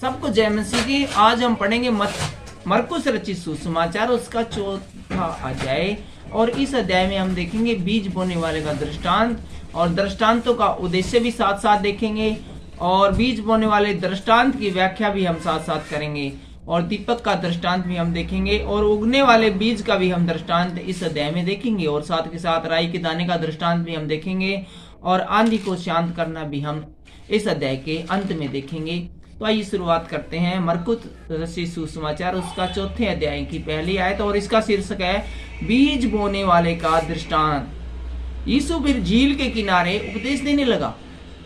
सबको जय मसीह की। आज हम पढ़ेंगे मरकुस रचित सुसमाचार उसका 4था अध्याय, और इस अध्याय में हम देखेंगे बीज बोने वाले का दृष्टांत, और दृष्टांतों का उद्देश्य भी साथ साथ देखेंगे, और बीज बोने वाले दृष्टांत की व्याख्या भी हम साथ साथ करेंगे, और दीपक का दृष्टांत भी हम देखेंगे, और उगने वाले बीज का भी हम दृष्टांत इस अध्याय में देखेंगे, और साथ के साथ राई के दाने का दृष्टांत भी हम देखेंगे, और आंधी को शांत करना भी हम इस अध्याय के अंत में देखेंगे। तो आइए शुरुआत करते हैं मरकुस रचित सुसमाचार उसका 4थे अध्याय की पहली आयत, और इसका शीर्षक है बीज बोने वाले का दृष्टांत। यीशु फिर झील के किनारे उपदेश देने लगा।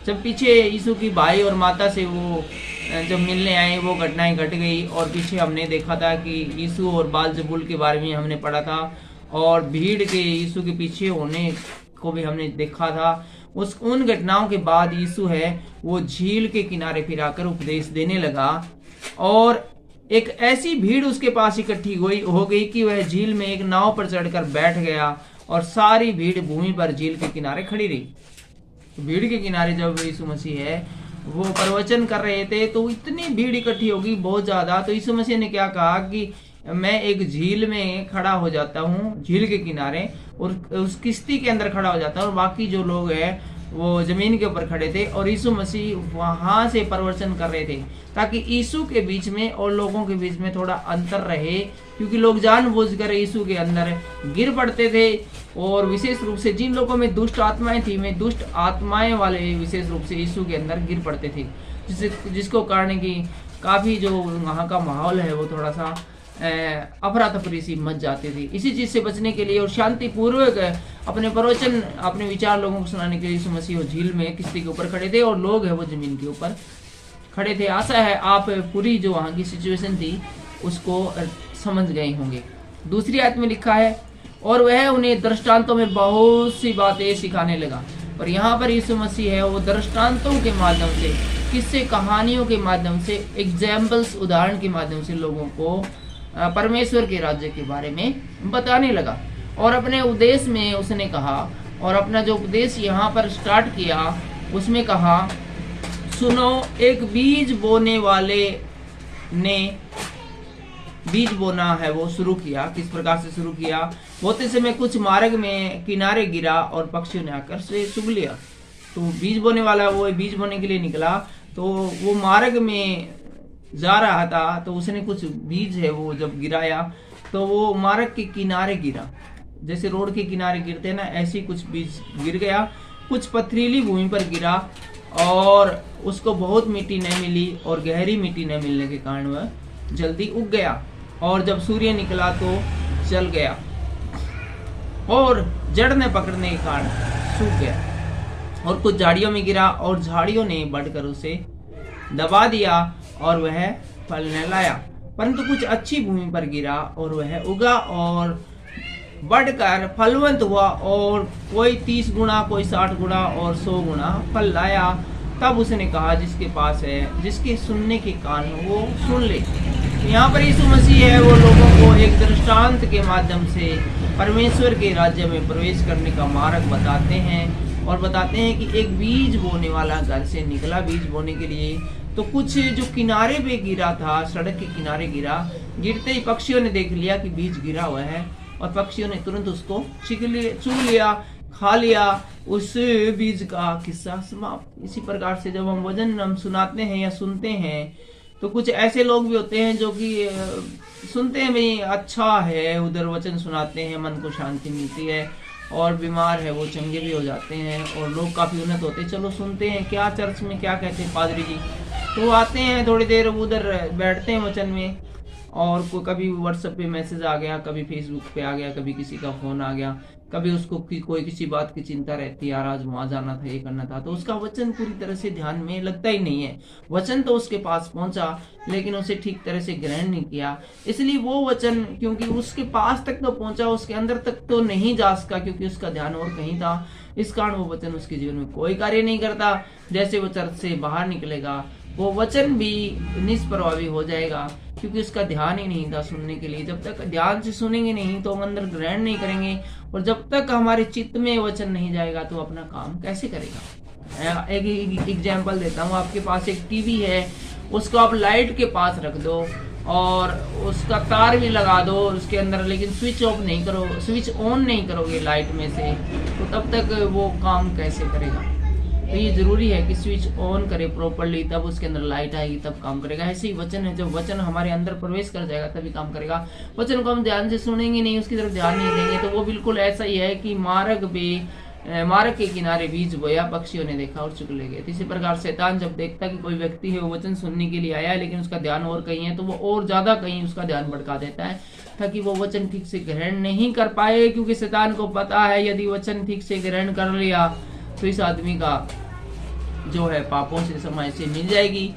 जब पीछे यीशु की भाई और माता से वो जब मिलने आए वो घटनाएं घट गई, और पीछे हमने देखा था कि यीशु और बालजबूल के बारे में हमने पढ़ा था, और भीड़ के यीशु के पीछे होने को भी हमने देखा था। उन घटनाओं के बाद यीशु है वो झील के किनारे फिर आकर उपदेश देने लगा, और एक ऐसी भीड़ उसके पास इकट्ठी हो गई कि वह झील में एक नाव पर चढ़कर बैठ गया, और सारी भीड़ भूमि पर झील के किनारे खड़ी रही। भीड़ के किनारे जब यीशु मसीह है वो प्रवचन कर रहे थे, तो इतनी भीड़ इकट्ठी होगी बहुत ज्यादा। तो यीशु मसीह ने क्या कहा कि मैं एक झील में खड़ा हो जाता हूँ, झील के किनारे, और उस किश्ती के अंदर खड़ा हो जाता हूँ, और बाकी जो लोग हैं वो जमीन के ऊपर खड़े थे, और यीशु मसीह वहां से प्रवचन कर रहे थे, ताकि यीशु के बीच में और लोगों के बीच में थोड़ा अंतर रहे, क्योंकि लोग जानबूझकर यीशु के अंदर गिर पड़ते थे, और विशेष रूप से जिन लोगों में दुष्ट आत्माएं थी, में दुष्ट आत्माएं वाले विशेष रूप से यीशु के अंदर गिर पड़ते थे, जिसको कारण की काफी जो वहाँ का माहौल है वो थोड़ा सा अफरा तफरी सी मच जाती थी। इसी चीज से बचने के लिए और शांति पूर्वक अपने प्रवचन अपने विचार लोगों को सुनाने के लिए यीशु मसीह झील में किश्ती के ऊपर खड़े थे, और लोग है वो जमीन के ऊपर खड़े थे। आशा है आप पूरी जो वहाँ की सिचुएशन थी उसको समझ गए होंगे। दूसरी आयत में लिखा है, और वह उन्हें दृष्टांतों में बहुत सी बातें सिखाने लगा। और यहाँ पर यीशु मसीह है वो दृष्टांतों के माध्यम से, किस्से कहानियों के माध्यम से, एग्जाम्पल्स उदाहरण के माध्यम से लोगों को परमेश्वर के राज्य के बारे में बताने लगा। और अपने उपदेश में उसने कहा, और अपना जो उपदेश यहाँ पर स्टार्ट किया उसमें कहा, सुनो, एक बीज बोने वाले ने बीज बोना है वो शुरू किया। किस प्रकार से शुरू किया? बोते समय कुछ मार्ग में किनारे गिरा, और पक्षियों ने आकर से चुग लिया। तो बीज बोने वाला वो बीज बोने के लिए निकला, तो वो मार्ग में जा रहा था, तो उसने कुछ बीज है वो जब गिराया तो वो मार्ग के किनारे गिरा, जैसे रोड के किनारे गिरते हैं ना, ऐसी कुछ बीज गिर गया। कुछ पथरीली भूमि पर गिरा, और उसको बहुत मिट्टी नहीं मिली, और गहरी मिट्टी न मिलने के कारण वह जल्दी उग गया, और जब सूर्य निकला तो जल गया, और जड़ ने पकड़ने के कारण सूख गया। और कुछ झाड़ियों में गिरा, और झाड़ियों ने बढ़कर उसे दबा दिया, और वह फल न लाया। परंतु कुछ अच्छी भूमि पर गिरा, और वह उगा और बढ़कर फलवंत हुआ, और कोई 30 गुना, कोई 60 गुना और 100 गुना फल लाया। तब उसने कहा, जिसके पास है, जिसके सुनने के कान हो वो सुन ले। यहाँ पर यीशु मसीह है वो लोगों को एक दृष्टांत के माध्यम से परमेश्वर के राज्य में प्रवेश करने का मार्ग बताते हैं, और बताते हैं कि एक बीज बोने वाला घर से निकला बीज बोने के लिए। तो कुछ जो किनारे पे गिरा था, सड़क के किनारे गिरा, गिरते ही पक्षियों ने देख लिया कि बीज गिरा हुआ है, और पक्षियों ने तुरंत उसको चुग लिया, खा लिया। उस बीज का किस्सा समाप्त। इसी प्रकार से जब हम सुनाते हैं या सुनते हैं, तो कुछ ऐसे लोग भी होते हैं जो कि सुनते हैं भाई अच्छा है, उधर वचन सुनाते हैं, मन को शांति मिलती है, और बीमार है वो चंगे भी हो जाते हैं, और लोग काफी उन्नत होते हैं। चलो सुनते हैं क्या चर्च में क्या कहते हैं पादरी जी, तो आते हैं, थोड़ी देर उधर बैठते हैं वचन में, और कभी व्हाट्सएप पे मैसेज आ गया, कभी फेसबुक पे आ गया, कभी किसी का फोन आ गया, कभी उसको कोई किसी बात की चिंता रहती है, यार आज वहां जाना था, ये करना था, तो उसका वचन पूरी तरह से ध्यान में लगता ही नहीं है। वचन तो उसके पास पहुंचा, लेकिन उसे ठीक तरह से ग्रहण नहीं किया, इसलिए वो वचन क्योंकि उसके पास तक तो पहुंचा, उसके अंदर तक तो नहीं जा सका, क्योंकि उसका ध्यान और कहीं था। इस कारण वो वचन उसके जीवन में कोई कार्य नहीं करता। जैसे वो चर्च से बाहर निकलेगा, वो वचन भी निष्प्रभावी हो जाएगा, क्योंकि उसका ध्यान ही नहीं था सुनने के लिए। जब तक ध्यान से सुनेंगे नहीं तो हम अंदर ग्रहण नहीं करेंगे, और जब तक हमारे चित्त में वचन नहीं जाएगा तो अपना काम कैसे करेगा। एक एग्जाम्पल देता हूँ, आपके पास एक टीवी है उसको आप लाइट के पास रख दो और उसका तार भी लगा दो उसके अंदर, लेकिन स्विच ऑफ नहीं करो, स्विच ऑन नहीं करोगे लाइट में से, तो तब तक वो काम कैसे करेगा। तो ये जरूरी है कि स्विच ऑन करे प्रॉपरली, तब उसके अंदर लाइट आएगी तब काम करेगा। ऐसे ही वचन है, जब वचन हमारे अंदर प्रवेश कर जाएगा तभी काम करेगा। वचन को हम ध्यान से सुनेंगे नहीं, उसकी तरफ ध्यान नहीं देंगे, तो वो बिल्कुल ऐसा ही है कि मार्ग के किनारे बीज बोया, पक्षियों ने देखा और चुग ले गए। इसी प्रकार शैतान जब देखता कि कोई व्यक्ति है वो वचन सुनने के लिए आया है लेकिन उसका ध्यान और कहीं है, तो वो और ज्यादा कहीं उसका ध्यान भटका देता है ताकि वो वचन ठीक से ग्रहण नहीं कर पाए, क्योंकि शैतान को पता है यदि वचन ठीक से ग्रहण कर लिया तो इस आदमी का जो है पापों से समय से मिल जाएगी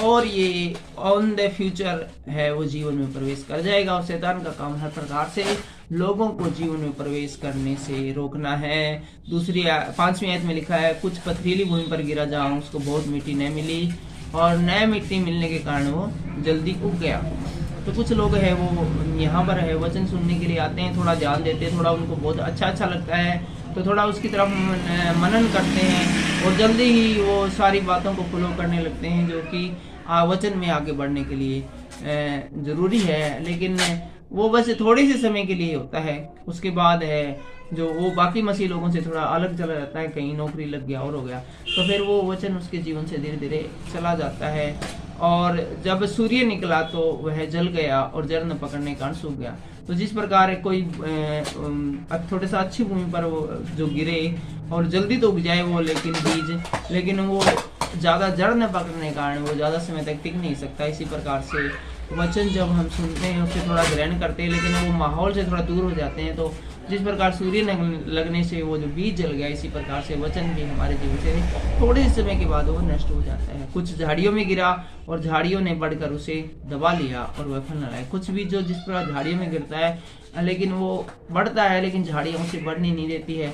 और ये ऑन द फ्यूचर है वो जीवन में प्रवेश कर जाएगा। और शैतान का काम हर प्रकार से लोगों को जीवन में प्रवेश करने से रोकना है। दूसरी 5वीं आयत में लिखा है, कुछ पथरीली भूमि पर गिरा जहाँ उसको बहुत मिट्टी न मिली और नए मिट्टी मिलने के कारण वो जल्दी उग गया। तो कुछ लोग है वो यहाँ पर है वचन सुनने के लिए आते हैं, थोड़ा ध्यान देते हैं, थोड़ा उनको बहुत अच्छा लगता है तो थोड़ा उसकी तरफ मनन करते हैं और जल्दी ही वो सारी बातों को फॉलो करने लगते हैं जो कि वचन में आगे बढ़ने के लिए जरूरी है, लेकिन वो बस थोड़े से समय के लिए होता है। उसके बाद है जो वो बाकी मसीह लोगों से थोड़ा अलग चला जाता है, कहीं नौकरी लग गया और हो गया, तो फिर वो वचन उसके जीवन से धीरे धीरे चला जाता है। और जब सूर्य निकला तो वह जल गया और जड़ न पकड़ने के कारण सूख गया। तो जिस प्रकार कोई थोड़े सा अच्छी भूमि पर वो जो गिरे और जल्दी तो उग जाए वो लेकिन वो ज्यादा जड़ न पकड़ने के कारण वो ज्यादा समय तक टिक नहीं सकता। इसी प्रकार से वचन जब हम सुनते हैं उससे थोड़ा ग्रहण करते हैं लेकिन वो माहौल से थोड़ा दूर हो जाते हैं, तो जिस प्रकार सूर्य लगने से वो जो बीज जल गया, इसी प्रकार से वचन भी हमारे जीवन से थोड़े ही समय के बाद वो नष्ट हो जाता है। कुछ झाड़ियों में गिरा और झाड़ियों ने बढ़कर उसे दबा लिया और वह फल न लाया। कुछ भी जो जिस प्रकार झाड़ियों में गिरता है लेकिन वो बढ़ता है लेकिन झाड़ियाँ उसे बढ़ने नहीं देती है।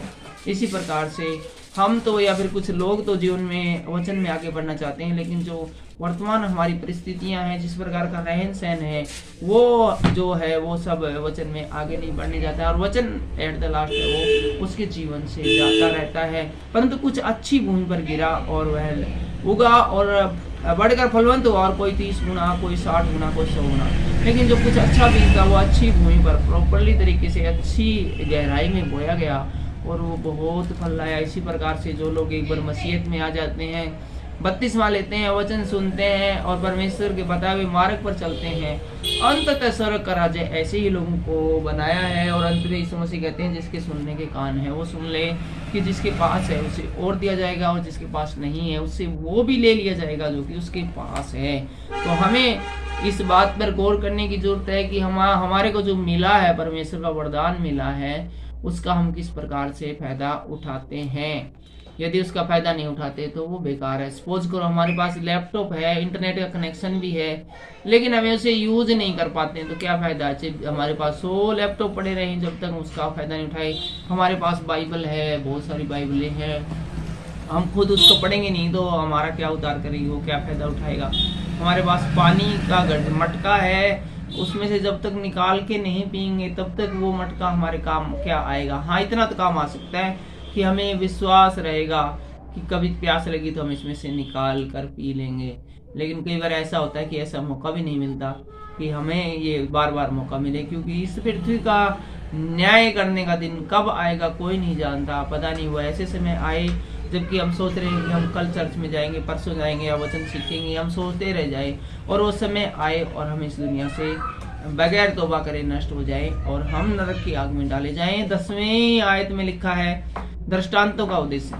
इसी प्रकार से हम तो या फिर कुछ लोग तो जीवन में वचन में आगे बढ़ना चाहते हैं, लेकिन जो वर्तमान हमारी परिस्थितियां हैं, जिस प्रकार का रहन सहन है, वो जो है वो सब वचन में आगे नहीं बढ़ने जाता है और वचन एट द लास्ट है वो उसके जीवन से जाता रहता है। परंतु कुछ अच्छी भूमि पर गिरा और वह उगा और बढ़कर फलवंत हुआ, और कोई 30 गुना, कोई 60 गुना, कोई 100 गुना। लेकिन जो कुछ अच्छा बीज था वो अच्छी भूमि पर प्रॉपरली तरीके से अच्छी गहराई में बोया गया और वो बहुत फल लाया। इसी प्रकार से जो लोग एक बार मसीहत में आ जाते हैं, बपतिस्मा लेते हैं, वचन सुनते हैं और परमेश्वर के बताए हुए मार्ग पर चलते हैं, अंततः स्वर्ग का राज्य ऐसे ही लोगों को बनाया है। और अंत में यीशु मसीह कहते हैं जिसके सुनने के कान है वो सुन ले, कि जिसके पास है उसे और दिया जाएगा और जिसके पास नहीं है उससे वो भी ले लिया जाएगा जो कि उसके पास है। तो हमें इस बात पर गौर करने की जरूरत है कि हमारे को जो मिला है, परमेश्वर का वरदान मिला है, उसका हम किस प्रकार से फायदा उठाते हैं। यदि उसका फायदा नहीं उठाते तो वो बेकार है। सपोज करो हमारे पास लैपटॉप है, इंटरनेट का कनेक्शन भी है, लेकिन हमें उसे यूज नहीं कर पाते हैं तो क्या फायदा है। हमारे पास 100 लैपटॉप पड़े रहे जब तक उसका फायदा नहीं उठाए। हमारे पास बाइबल है, बहुत सारी बाइबलें हैं, हम खुद उसको पढ़ेंगे नहीं तो हमारा क्या उतार करेगी, वो क्या फायदा उठाएगा। हमारे पास पानी का मटका है, उसमें से जब तक निकाल के नहीं पियेंगे तब तक वो मटका हमारे काम क्या आएगा। हाँ, इतना तो काम आ सकता है कि हमें विश्वास रहेगा कि कभी प्यास लगी तो हम इसमें से निकाल कर पी लेंगे। लेकिन कई बार ऐसा होता है कि ऐसा मौका भी नहीं मिलता कि हमें ये बार बार मौका मिले, क्योंकि इस पृथ्वी का न्याय करने का दिन कब आएगा कोई नहीं जानता। पता नहीं वो ऐसे समय आए जबकि हम सोच रहे हैं कि हम कल चर्च में जाएंगे, परसों जाएंगे या वचन सीखेंगे, हम सोचते रह जाए और वो समय आए और हम इस दुनिया से बगैर तौबा करे नष्ट हो जाए और हम नरक की आग में डाले जाएं। 10वीं आयत में लिखा है दृष्टांतों का उद्देश्य।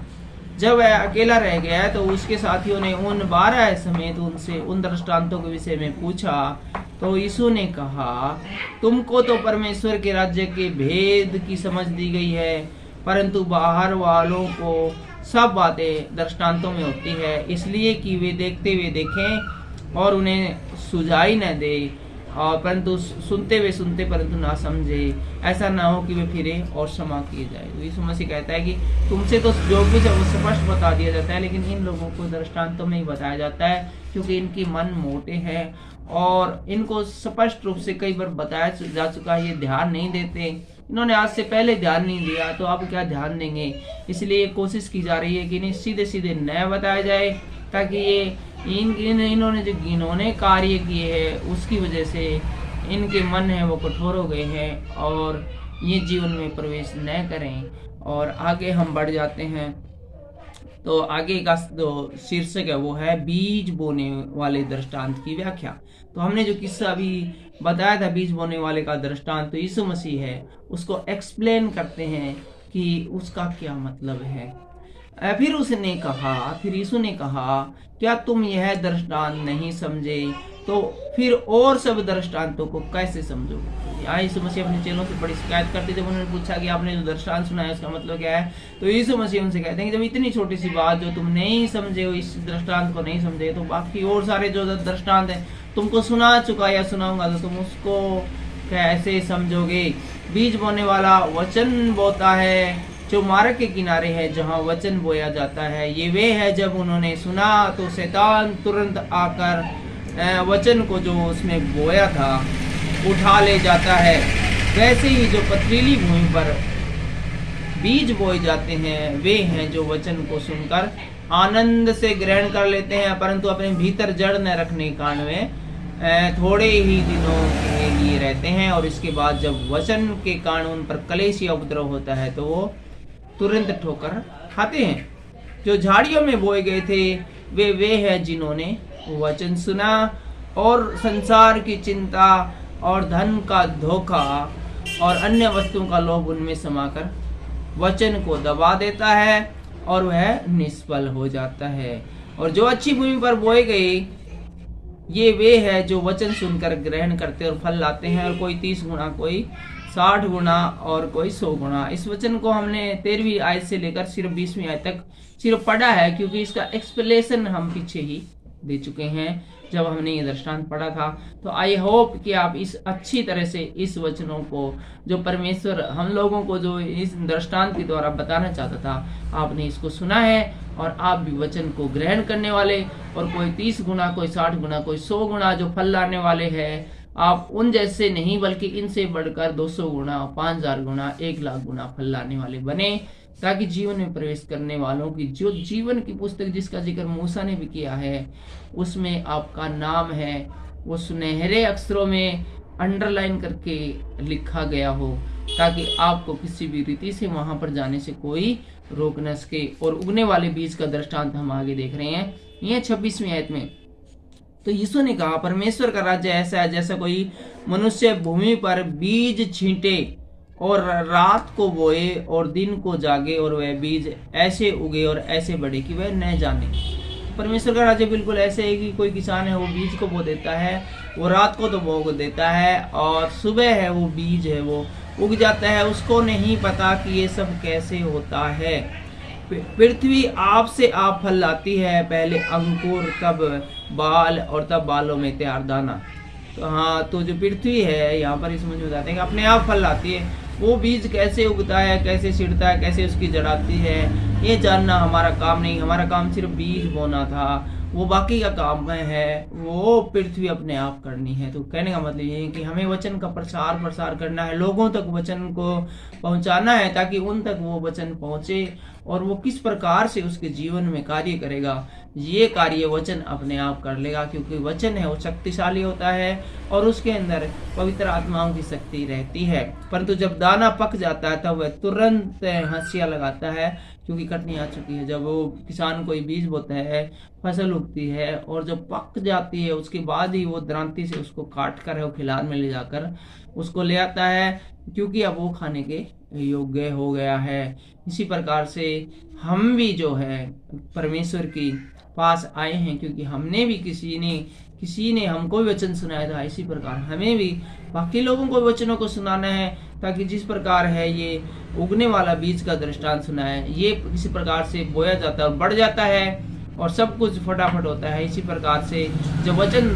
जब वह अकेला रह गया तो उसके साथियों ने उन 12 समेत उनसे उन दृष्टांतों के विषय में पूछा, तो यीशु ने कहा, तुमको तो परमेश्वर के राज्य के भेद की समझ दी गई है, परंतु बाहर वालों को सब बातें दृष्टांतों में होती है, इसलिए कि वे देखते हुए देखें और उन्हें सुझाई न दे, और परंतु सुनते हुए सुनते परंतु ना समझे, ऐसा ना हो कि वे फिरे और क्षमा किए जाए। तो यीशु मसीह कहता है कि तुमसे तो जो कुछ है वो स्पष्ट बता दिया जाता है, लेकिन इन लोगों को दृष्टांतों में ही बताया जाता है, क्योंकि इनकी मन मोटे हैं और इनको स्पष्ट रूप से कई बार बताया जा चुका है, ये ध्यान नहीं देते। इन्होंने आज से पहले ध्यान नहीं दिया तो अब क्या ध्यान देंगे। इसलिए कोशिश की जा रही है कि इन्हें सीधे सीधे नया बताया जाए, ताकि ये इन्होंने जो घिनौने कार्य किए हैं उसकी वजह से इनके मन है वो कठोर हो गए हैं और ये जीवन में प्रवेश न करें। और आगे हम बढ़ जाते हैं। तो आगे का जो शीर्षक है वो है बीज बोने वाले दृष्टांत की व्याख्या। तो हमने जो किस्सा अभी बताया था बीज बोने वाले का दृष्टांत, तो यीशु मसीह है उसको एक्सप्लेन करते हैं कि उसका क्या मतलब है। फिर यीशु ने कहा, क्या तुम यह दृष्टांत नहीं समझे तो फिर और सब दृष्टांतों को कैसे समझोगे। यहाँ यीशु मसीह अपने चेलों से बड़ी शिकायत करते जब उन्होंने पूछा कि आपने जो दृष्टांत सुना है उसका मतलब क्या है। तो यीशु मसीह उनसे कहते हैं कि जब इतनी छोटी सी बात जो तुम नहीं समझे हो, इस दृष्टांत को नहीं समझे, तो बाकी और सारे जो दृष्टांत है तुमको सुना चुका या सुनाऊंगा तो तुम उसको कैसे समझोगे। बीज बोने वाला वचन बोता है जो मार्ग के किनारे है जहाँ वचन बोया जाता है। ये वे है जब उन्होंने सुना तो शैतान तुरंत आकर वचन को जो उसमें बोया था उठा ले जाता है। वैसे ही जो पथरीली भूमि पर बीज बोए जाते हैं वे हैं जो वचन को सुनकर आनंद से ग्रहण कर लेते हैं, परंतु अपने भीतर जड़ न रखने के कारण वे थोड़े ही दिनों के लिए रहते हैं और इसके बाद जब वचन के कारण उन पर कलेश या उपद्रव होता है तो वो तुरंत ठोकर खाते हैं। जो झाड़ियों में बोए गए थे वे हैं जिन्होंने वचन सुना और संसार की चिंता और धन का धोखा और अन्य वस्तुओं का लोभ उनमें समाकर वचन को दबा देता है और वह निष्फल हो जाता है। और जो अच्छी भूमि पर बोए गए ये वे है जो वचन सुनकर ग्रहण करते और फल लाते हैं, और कोई 30 गुना, कोई 60 गुना और कोई 100 गुना। इस वचन को हमने 13वीं आयत से लेकर सिर्फ 20वीं आयत तक सिर्फ पढ़ा है, क्योंकि इसका एक्सप्लेनेशन हम पीछे ही दे चुके हैं जब हमने ये दृष्टांत पढ़ा था। तो आई होप कि आप इस अच्छी तरह से इस वचनों को जो परमेश्वर हम लोगों को जो इस दृष्टांत के द्वारा बताना चाहता था आपने इसको सुना है और आप भी वचन को ग्रहण करने वाले, और कोई 30 गुना, कोई 60 गुना, कोई 100 गुना जो फल लाने वाले हैं, आप उन जैसे नहीं बल्कि इनसे बढ़कर 200 गुना, 5000 गुना, 1,00,000 गुना फल लाने वाले बने, ताकि जीवन में प्रवेश करने वालों की जो जीवन की पुस्तक जिसका जिक्र मूसा ने भी किया है उसमें आपका नाम है वो सुनहरे अक्षरों में अंडरलाइन करके लिखा गया हो, ताकि आपको किसी भी रीति से वहां पर जाने से कोई रोक न सके। और उगने वाले बीज का दृष्टांत हम आगे देख रहे हैं, यह 26वीं आयत में। तो यीशु ने कहा, परमेश्वर का राज्य ऐसा है जैसा कोई मनुष्य भूमि पर बीज छींटे और रात को बोए और दिन को जागे, और वह बीज ऐसे उगे और ऐसे बढ़े कि वह न जाने। परमेश्वर का राज्य बिल्कुल ऐसे है कि कोई किसान है वो बीज को बो देता है, वो रात को तो बो देता है, और सुबह है वो बीज है वो उग जाता है। उसको नहीं पता कि ये सब कैसे होता है। पृथ्वी आप से आप फल लाती है, पहले अंकुर, तब बाल, और तब बालों में तैयार दाना। तो हाँ, तो जो पृथ्वी है यहाँ पर इस समझ में बताते हैं कि अपने आप फल लाती है। वो बीज कैसे उगता है, कैसे छिड़ता है, कैसे उसकी जड़ आती है, ये जानना हमारा काम नहीं। हमारा काम सिर्फ बीज बोना था, वो बाकी का काम है वो पृथ्वी अपने आप करनी है। तो कहने का मतलब ये है कि हमें वचन का प्रसार करना है, लोगों तक वचन को पहुंचाना है, ताकि उन तक वो वचन पहुंचे, और वो किस प्रकार से उसके जीवन में कार्य करेगा ये कार्य वचन अपने आप कर लेगा, क्योंकि वचन है वो शक्तिशाली होता है और उसके अंदर पवित्र आत्माओं की शक्ति रहती है। परंतु जब दाना पक जाता है तब वह तुरंत हंसिया लगाता है, क्योंकि कटनी आ चुकी है। जब वो किसान कोई बीज बोता है, फसल उगती है, और जब पक जाती है उसके बाद ही वो द्रांति से उसको काट कर वो खिलान में ले जाकर उसको ले आता है, क्योंकि अब वो खाने के योग्य हो गया है। इसी प्रकार से हम भी जो है परमेश्वर की पास आए हैं, क्योंकि हमने भी किसी ने हमको भी वचन सुनाया था। इसी प्रकार हमें भी बाकी लोगों को वचनों को सुनाना है, ताकि जिस प्रकार है ये उगने वाला बीज का दृष्टांत सुना है, ये किसी प्रकार से बोया जाता है और बढ़ जाता है और सब कुछ फटाफट होता है। इसी प्रकार से जब वचन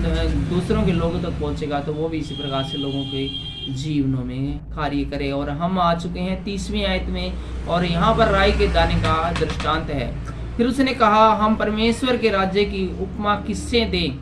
दूसरों के लोगों तक पहुंचेगा तो वो भी इसी प्रकार से लोगों के जीवनों में कार्य करे। और हम आ चुके हैं 30वीं आयत में, और यहाँ पर राई के दाने का दृष्टांत है। फिर उसने कहा, हम परमेश्वर के राज्य की उपमा किससे दें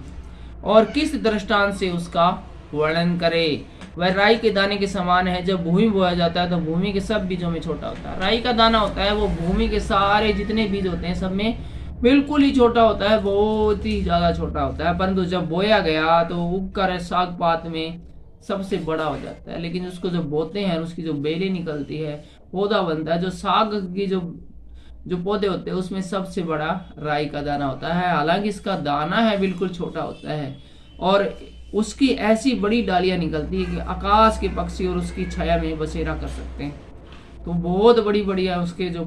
और किस दृष्टांत से उसका वर्णन करें। वह राई के दाने के समान है। जब भूमि बोया जाता है तो भूमि के सब बीजों में छोटा होता है। राई का दाना होता है वो भूमि के सारे जितने बीज होते हैं सब में बिल्कुल ही छोटा होता है, बहुत ही ज्यादा छोटा होता है, परंतु जब बोया गया तो उगकर साग पात में सबसे बड़ा हो जाता है। लेकिन उसको जब बोते हैं उसकी जो बेली निकलती है, पौधा बनता है, जो साग की जो पौधे होते हैं उसमें सबसे बड़ा राई का दाना होता है। हालांकि इसका दाना है बिल्कुल छोटा होता है और उसकी ऐसी बड़ी डालियां निकलती है कि आकाश के पक्षी और उसकी छाया में बसेरा कर सकते हैं। तो बहुत बड़ी बड़ी है उसके जो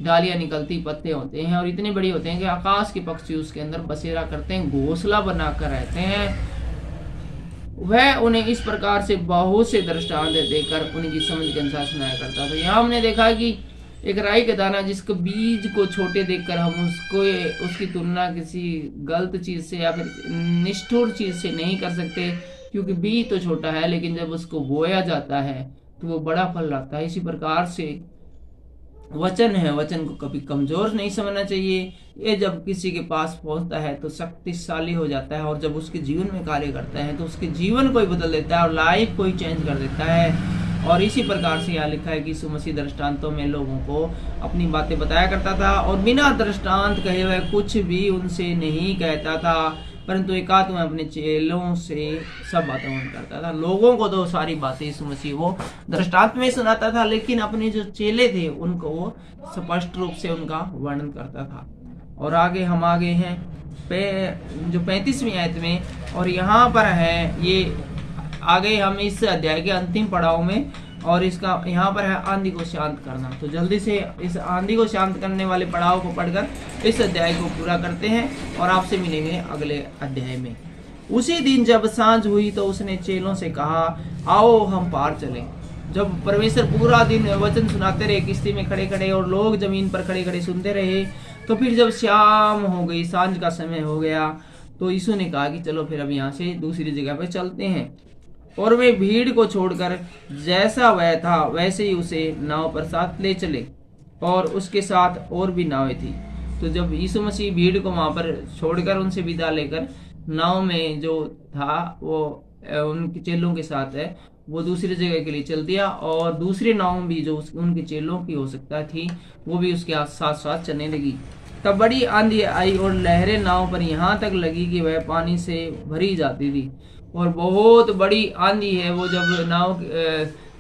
डालियां निकलती, पत्ते होते हैं और इतने बड़ी होते हैं कि आकाश के पक्षी उसके अंदर बसेरा करते हैं, घोंसला बनाकर रहते हैं। वह उन्हें इस प्रकार से बहुत से दृष्टांत देकर उनकी समझ के अनुसार सुनाया करता। तो यहाँ हमने देखा कि एक राई का दाना जिसके बीज को छोटे देखकर हम उसकी तुलना किसी गलत चीज से या फिर निष्ठुर चीज से नहीं कर सकते, क्योंकि बीज तो छोटा है, लेकिन जब उसको बोया जाता है तो वो बड़ा फल लाता है। इसी प्रकार से वचन है, वचन को कभी कमजोर नहीं समझना चाहिए। ये जब किसी के पास पहुंचता है तो शक्तिशाली हो जाता है और जब उसके जीवन में कार्य करता है तो उसके जीवन को ही बदल देता है और लाइफ को ही चेंज कर देता है। और इसी प्रकार से यहाँ लिखा है कि यीशु मसीह दृष्टांतों में लोगों को अपनी बातें बताया करता था और बिना दृष्टांत कहे हुए कुछ भी उनसे नहीं कहता था, परंतु एकात्म अपने चेलों से सब बातें वर्णन करता था। लोगों को तो सारी बातें यीशु मसीह वो दृष्टांत में सुनाता था, लेकिन अपने जो चेले थे उनको वो स्पष्ट रूप से उनका वर्णन करता था। और आगे हम आगे हैं जो 35वीं आयत में, और यहाँ पर है ये आगे हम इस अध्याय के अंतिम पड़ाव में, और इसका यहाँ पर है आंधी को शांत करना। तो जल्दी से इस आंधी को शांत करने वाले पड़ाव को पढ़कर इस अध्याय को पूरा करते हैं और आपसे मिलेंगे अगले अध्याय में। उसी दिन जब सांझ हुई तो उसने चेलों से कहा, आओ हम पार चलें। जब परमेश्वर पूरा दिन वचन सुनाते रहे किश्ती में खड़े खड़े और लोग जमीन पर खड़े खड़े सुनते रहे, तो फिर जब शाम हो गई, सांझ का समय हो गया, तो यीशु ने कहा कि चलो फिर अब यहाँ से दूसरी जगह पर चलते हैं। और वे भीड़ को छोड़कर जैसा वह था वैसे ही उसे नाव पर साथ ले चले, और उसके साथ और भी नावें थी। तो जब यीशु मसीह भीड़ को वहां पर छोड़कर उनसे विदा लेकर नाव में जो था वो उनके चेलों के साथ है वो दूसरी जगह के लिए चल दिया, और दूसरी नाव भी जो उनके चेलों की हो सकता थी वो भी उसके साथ साथ चलने लगी। तब बड़ी आंधी आई और लहरें नाव पर यहाँ तक लगी कि वह पानी से भरी जाती थी। और बहुत बड़ी आंधी है वो जब नाव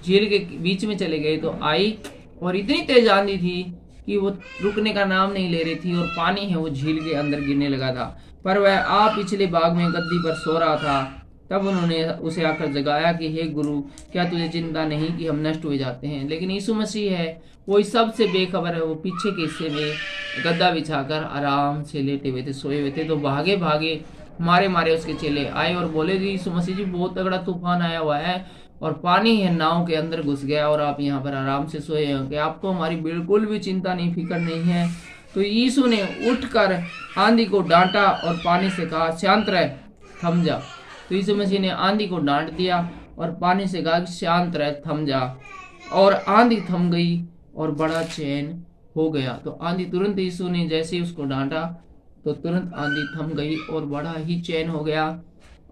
झील के बीच में चले गए तो आई, और इतनी तेज आंधी थी कि वो रुकने का नाम नहीं ले रही थी, और पानी है वो झील के अंदर गिरने लगा था। पर वह पिछले भाग में गद्दी पर सो रहा था। तब उन्होंने उसे आकर जगाया कि हे गुरु, क्या तुझे चिंता नहीं कि हम नष्ट हो जाते हैं? लेकिन यीशु मसीह है वो इस सब से बेखबर है। वो पीछे के हिस्से में गद्दा बिछाकर आराम से लेटे हुए थे, सोए हुए थे। तो भागे भागे मारे मारे उसके चेले आए और बोले जी यीशु मसीह जी, बहुत तगड़ा तूफान आया हुआ है और पानी है नाव के अंदर घुस गया और आप यहाँ पर आराम से सोए हैं, कि आपको हमारी बिल्कुल भी चिंता नहीं, फिक्र नहीं है। तो यीशु ने उठकर आंधी को डांटा और पानी से कहा, शांत रह, थम जा। तो यीशु मसीह ने आंधी को डांट दिया और पानी से कहा, शांत रह, थम जा। और आंधी थम गई और बड़ा चैन हो गया। तो आंधी तुरंत, यीशु ने जैसे ही उसको डांटा तो तुरंत आंधी थम गई और बड़ा ही चैन हो गया।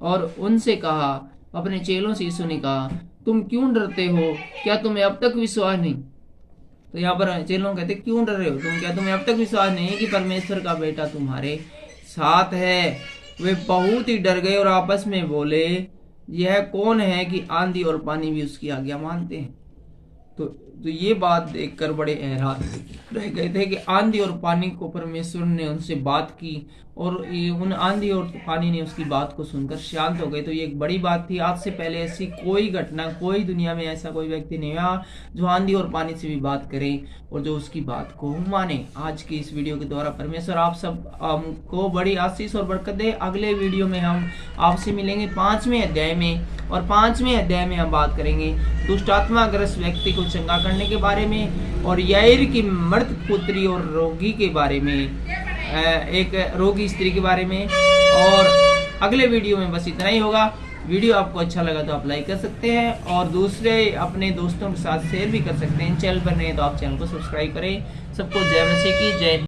और उनसे कहा, अपने चेलों से यीशु ने कहा, तुम क्यों डरते हो? क्या तुम्हें अब तक विश्वास नहीं? तो यहाँ पर चेलों कहते, क्यों डर रहे हो तुम? क्या तुम्हें अब तक विश्वास नहीं कि परमेश्वर का बेटा तुम्हारे साथ है? वे बहुत ही डर गए और आपस में बोले, यह कौन है कि आंधी और पानी भी उसकी आज्ञा मानते हैं? तो ये बात देखकर बड़े हैरान रह गए थे कि आंधी और पानी को परमेश्वर ने उनसे बात की और उन आंधी और पानी ने उसकी बात को सुनकर शांत हो गए। तो ये एक बड़ी बात थी। आज से पहले ऐसी कोई घटना, कोई दुनिया में ऐसा कोई व्यक्ति नहीं हुआ जो आंधी और पानी से भी बात करे और जो उसकी बात को माने। आज की इस वीडियो के द्वारा परमेश्वर आप सब को बड़ी आशीष और बरकत दे। अगले वीडियो में हम आपसे मिलेंगे 5वें अध्याय में, और 5वें अध्याय में हम बात करेंगे दुष्ट आत्माग्रस्त व्यक्ति को चंगा करने के बारे में, और याईर की मृत पुत्री और रोगी के बारे में, एक रोगी स्त्री के बारे में। और अगले वीडियो में बस इतना ही होगा। वीडियो आपको अच्छा लगा तो आप लाइक कर सकते हैं और दूसरे अपने दोस्तों के साथ शेयर भी कर सकते हैं। चैनल पर नहीं तो आप चैनल को सब्सक्राइब करें। सबको जय मसीह की जय।